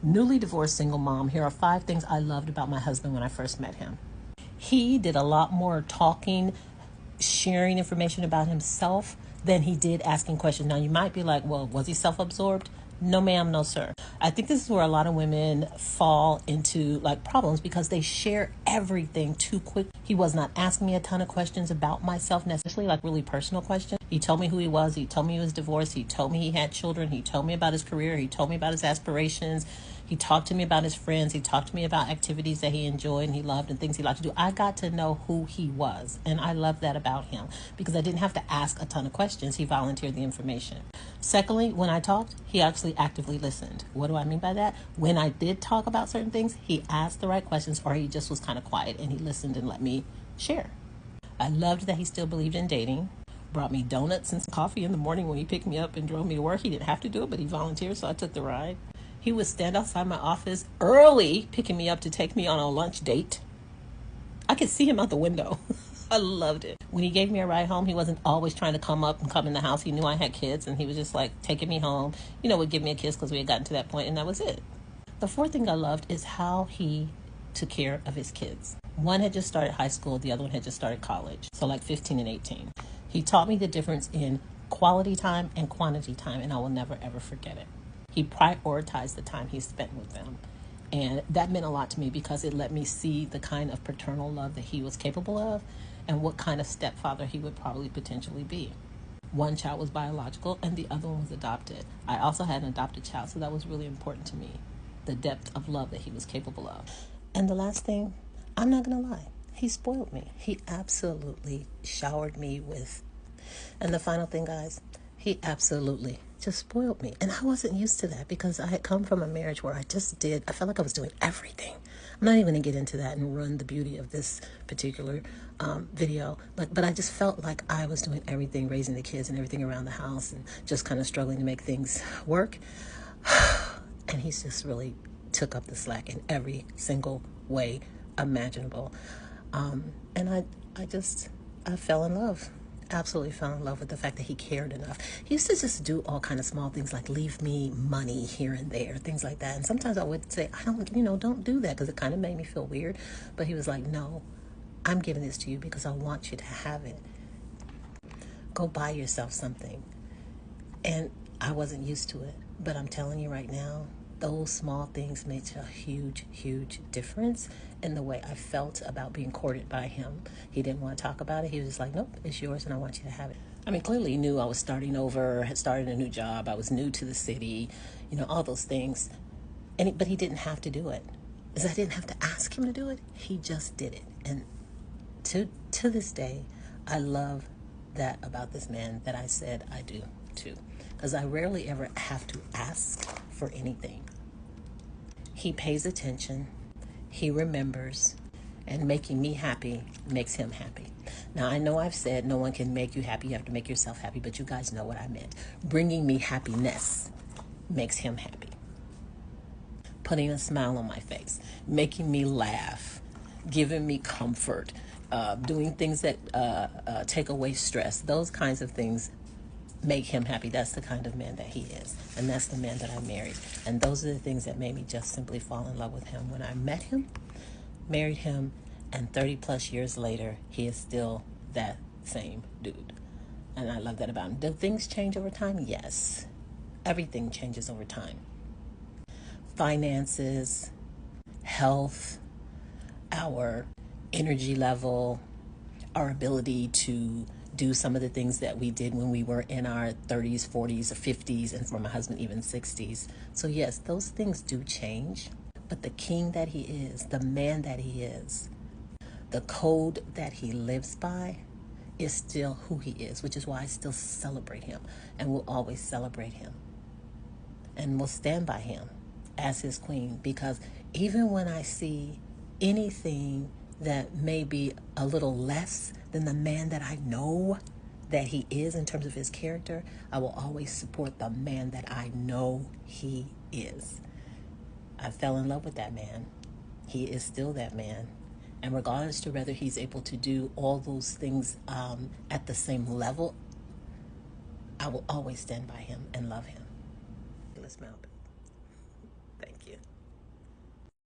Newly divorced single mom, here are 5 things I loved about my husband when I first met him. He did a lot more talking, sharing information about himself than he did asking questions. Now, you might be like, well, was he self absorbed? No, ma'am, no, sir. I think this is where a lot of women fall into like problems because they share everything too quick. He was not asking me a ton of questions about myself, necessarily like really personal questions. He told me who he was. He told me he was divorced. He told me he had children. He told me about his career. He told me about his aspirations. He talked to me about his friends. He talked to me about activities that he enjoyed and he loved and things he liked to do. I got to know who he was, and I love that about him because I didn't have to ask a ton of questions. He volunteered the information. Secondly, when I talked, he actually actively listened. What do I mean by that? When I did talk about certain things, he asked the right questions or he just was kind of quiet and he listened and let me share. I loved that he still believed in dating. Brought me donuts and coffee in the morning when he picked me up and drove me to work. He didn't have to do it, but he volunteered, so I took the ride. He would stand outside my office early, picking me up to take me on a lunch date. I could see him out the window. I loved it. When he gave me a ride home, he wasn't always trying to come up and come in the house. He knew I had kids, and he was just like taking me home. Would give me a kiss because we had gotten to that point, and that was it. The fourth thing I loved is how he took care of his kids. One had just started high school, the other one had just started college, so like 15 and 18. He taught me the difference in quality time and quantity time, and I will never, ever forget it. He prioritized the time he spent with them. And that meant a lot to me because it let me see the kind of paternal love that he was capable of and what kind of stepfather he would probably potentially be. One child was biological and the other one was adopted. I also had an adopted child, so that was really important to me, the depth of love that he was capable of. And the last thing, I'm not going to lie, he spoiled me. He absolutely showered me with. And the final thing, guys, he absolutely just spoiled me. And I wasn't used to that because I had come from a marriage where I felt like I was doing everything. I'm not even going to get into that and ruin the beauty of this particular video. But I just felt like I was doing everything, raising the kids and everything around the house and just kind of struggling to make things work. And he's just really took up the slack in every single way imaginable. And I fell in love. Absolutely fell in love with the fact that he cared enough. He used to just do all kind of small things like leave me money here and there, things like that. And sometimes I would say, don't do that because it kind of made me feel weird. But he was like, no, I'm giving this to you because I want you to have it. Go buy yourself something. And I wasn't used to it. But I'm telling you right now, those small things made a huge, huge difference in the way I felt about being courted by him. He didn't want to talk about it. He was just like, nope, it's yours and I want you to have it. I mean, clearly he knew I was starting over, had started a new job. I was new to the city, all those things. But he didn't have to do it. Because I didn't have to ask him to do it. He just did it. And to this day, I love that about this man that I said I do too. Because I rarely ever have to ask for anything. He pays attention, he remembers, and making me happy makes him happy. Now, I know I've said no one can make you happy, you have to make yourself happy, but you guys know what I meant. Bringing me happiness makes him happy. Putting a smile on my face, making me laugh, giving me comfort, doing things that take away stress, those kinds of things make him happy. That's the kind of man that he is. And that's the man that I married. And those are the things that made me just simply fall in love with him. When I met him, married him, and 30 plus years later, he is still that same dude. And I love that about him. Do things change over time? Yes. Everything changes over time. Finances, health, our energy level, our ability to do some of the things that we did when we were in our 30s, 40s, or 50s, and for my husband, even 60s. So yes, those things do change, but the king that he is, the man that he is, the code that he lives by is still who he is, which is why I still celebrate him and will always celebrate him and will stand by him as his queen, because even when I see anything that may be a little less than the man that I know that he is in terms of his character, I will always support the man that I know he is. I fell in love with that man. He is still that man. And regardless to whether he's able to do all those things at the same level, I will always stand by him and love him. Let's mount.